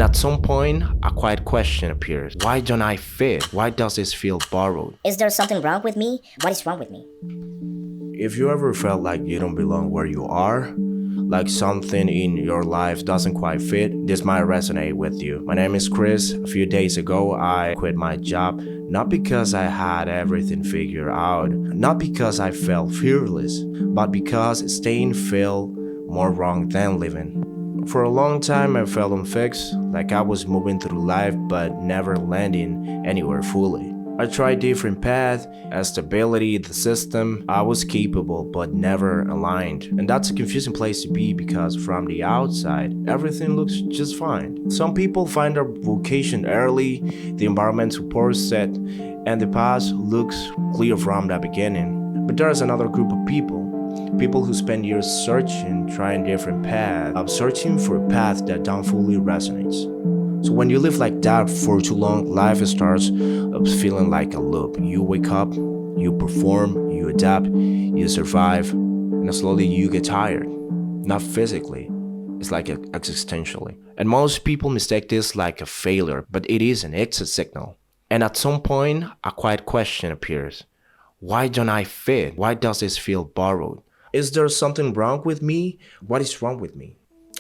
at some point, a quiet question appears. Why don't I fit? Why does this feel borrowed? Is there something wrong with me? What is wrong with me? If you ever felt like you don't belong where you are, like something in your life doesn't quite fit, this might resonate with you. My name is Chris. A few days ago, I quit my job, not because I had everything figured out, not because I felt fearless, but because staying felt more wrong than living. For a long time, I felt unfixed, like I was moving through life but never landing anywhere fully. I tried different paths, stability, the system. I was capable but never aligned. And that's a confusing place to be because from the outside, everything looks just fine. Some people find their vocation early, the environment supports it, and the path looks clear from the beginning. But there's another group of people who spend years searching, trying different paths, searching for a path that don't fully resonates. So when you live like that for too long, life starts feeling like a loop. You wake up, you perform, you adapt, you survive, and slowly you get tired. Not physically, it's like existentially. And most people mistake this like a failure, but it isn't, it's a signal. And at some point, a quiet question appears. Why don't I fit? Why does this feel borrowed? Is there something wrong with me? What is wrong with me?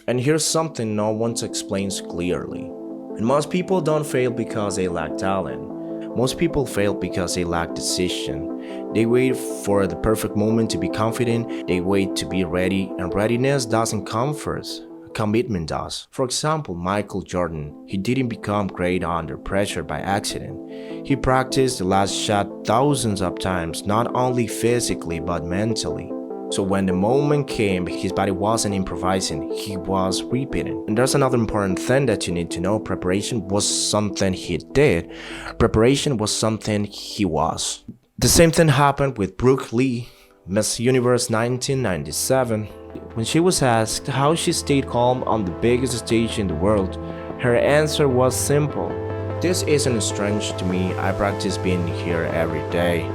And here's something no one explains clearly. And most people don't fail because they lack talent. Most people fail because they lack decision. They wait for the perfect moment to be confident. They wait to be ready, and readiness doesn't come first. Commitment does. For example, Michael Jordan, he didn't become great under pressure by accident. He practiced the last shot thousands of times, not only physically but mentally. So when the moment came, his body wasn't improvising, he was repeating. And there's another important thing that you need to know. Preparation was something he did. Preparation was something he was. The same thing happened with Brook Lee, Miss Universe 1997. When she was asked how she stayed calm on the biggest stage in the world, her answer was simple. This isn't strange to me, I practice being here every day.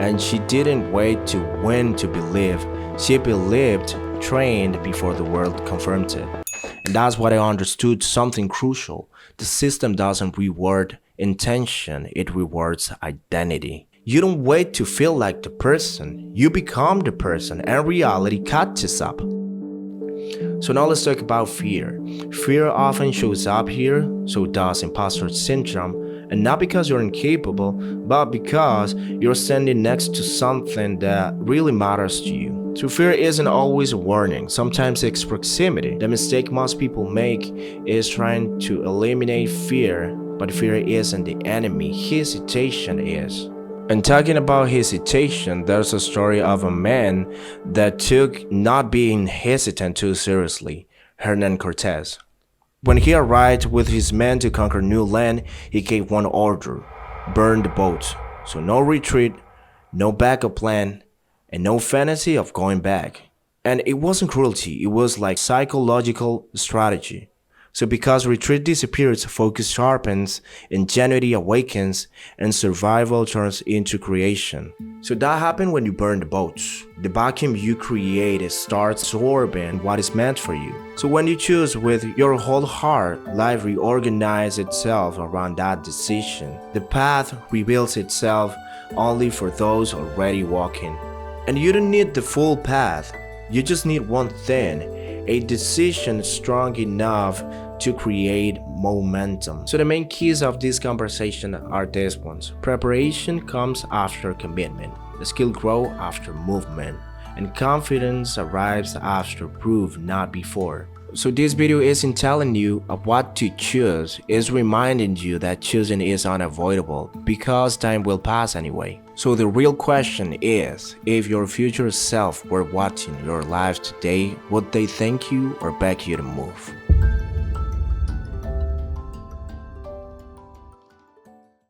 And she didn't wait to win to believe. She believed, trained before the world confirmed it. And that's what I understood, something crucial. The system doesn't reward intention, it rewards identity. You don't wait to feel like the person, you become the person, and reality catches up. So now let's talk about fear. Fear often shows up here, so does imposter syndrome. And not because you're incapable, but because you're standing next to something that really matters to you. So fear isn't always a warning, sometimes it's proximity. The mistake most people make is trying to eliminate fear, but fear isn't the enemy, hesitation is. And talking about hesitation, there's a story of a man that took not being hesitant too seriously, Hernán Cortés. When he arrived with his men to conquer new land, he gave one order: burn the boats. So no retreat, no backup plan, and no fantasy of going back. And it wasn't cruelty, it was like psychological strategy. So because retreat disappears, focus sharpens, ingenuity awakens, and survival turns into creation. So that happened when you burn the boats. The vacuum you create starts absorbing what is meant for you. So when you choose with your whole heart, life reorganizes itself around that decision. The path reveals itself only for those already walking. And you don't need the full path, you just need one thing. A decision strong enough to create momentum. So the main keys of this conversation are these ones. Preparation comes after commitment. The skill grows after movement. And confidence arrives after proof, not before. So this video isn't telling you of what to choose, it's reminding you that choosing is unavoidable because time will pass anyway. So the real question is, if your future self were watching your life today, would they thank you or beg you to move?